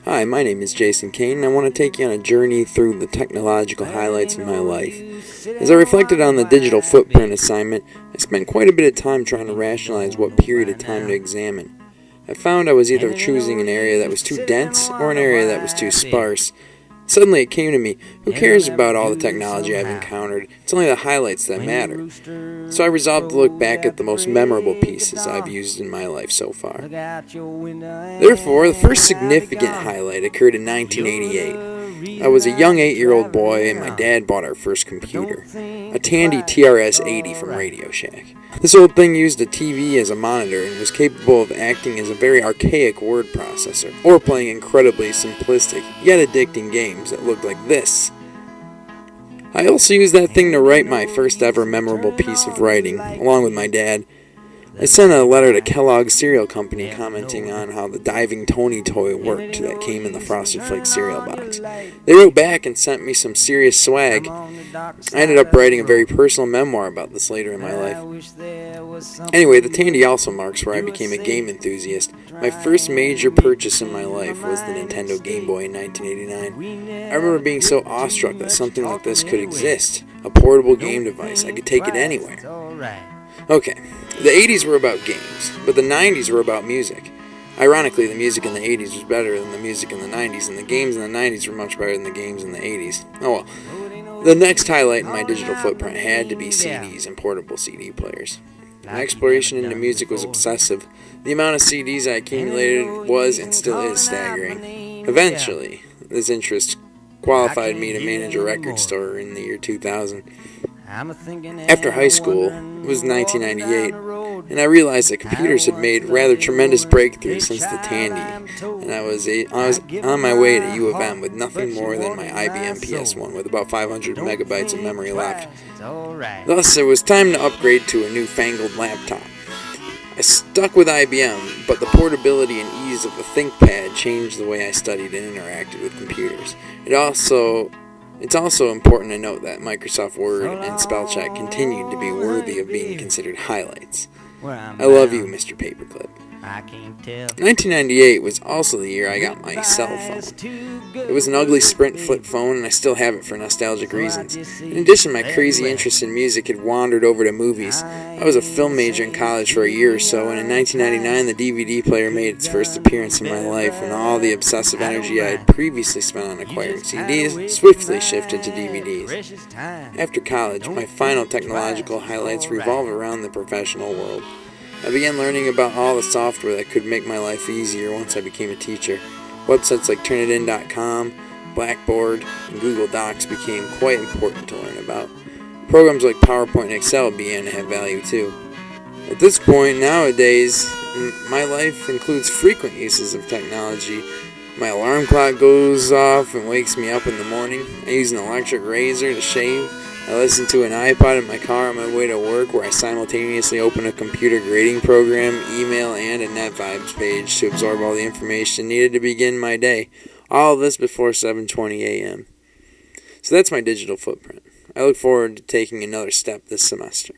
Hi, my name is Jason Kane, and I want to take you on a journey through the technological highlights of my life. As I reflected on the digital footprint assignment, I spent quite a bit of time trying to rationalize what period of time to examine. I found I was either choosing an area that was too dense or an area that was too sparse. Suddenly it came to me, who cares about all the technology I've encountered? It's only the highlights that matter. So I resolved to look back at the most memorable pieces I've used in my life so far. Therefore, the first significant highlight occurred in 1988. I was a young 8-year-old boy, and my dad bought our first computer, a Tandy TRS-80 from Radio Shack. This old thing used a TV as a monitor and was capable of acting as a very archaic word processor, or playing incredibly simplistic, yet addicting games that looked like this. I also used that thing to write my first ever memorable piece of writing, along with my dad. I sent a letter to Kellogg's Cereal Company commenting on how the Diving Tony toy worked that came in the Frosted Flakes cereal box. They wrote back and sent me some serious swag. I ended up writing a very personal memoir about this later in my life. Anyway, the Tandy also marks where I became a game enthusiast. My first major purchase in my life was the Nintendo Game Boy in 1989. I remember being so awestruck that something like this could exist. A portable game device. I could take it anywhere. Okay, the 80s were about games, but the 90s were about music. Ironically, the music in the 80s was better than the music in the 90s, and the games in the 90s were much better than the games in the 80s. Oh well. The next highlight in my digital footprint had to be CDs and portable CD players. My exploration into music was obsessive. The amount of CDs I accumulated was and still is staggering. Eventually, this interest qualified me to manage a record store in the year 2000. After high school, it was 1998, and I realized that computers had made rather tremendous breakthroughs since the Tandy, and I was on my way to U of M with nothing more than my IBM PS1 with about 500 megabytes of memory left. Thus, it was time to upgrade to a newfangled laptop. I stuck with IBM, but the portability and ease of the ThinkPad changed the way I studied and interacted with computers. It's also important to note that Microsoft Word and spell check continued to be worthy of being considered highlights. I love you, Mr. Paperclip. 1998 was also the year I got my cell phone. It was an ugly Sprint flip phone, and I still have it for nostalgic reasons. In addition, my crazy interest in music had wandered over to movies. I was a film major in college for a year or so, and in 1999 the DVD player made its first appearance in my life, and all the obsessive energy I had previously spent on acquiring CDs swiftly shifted to DVDs. After college, my final technological highlights revolve around the professional world. I began learning about all the software that could make my life easier once I became a teacher. Websites like Turnitin.com, Blackboard, and Google Docs became quite important to learn about. Programs like PowerPoint and Excel began to have value too. At this point, nowadays, my life includes frequent uses of technology. My alarm clock goes off and wakes me up in the morning. I use an electric razor to shave. I listen to an iPod in my car on my way to work, where I simultaneously open a computer grading program, email, and a NetVibes page to absorb all the information needed to begin my day. All of this before 7:20 a.m. So that's my digital footprint. I look forward to taking another step this semester.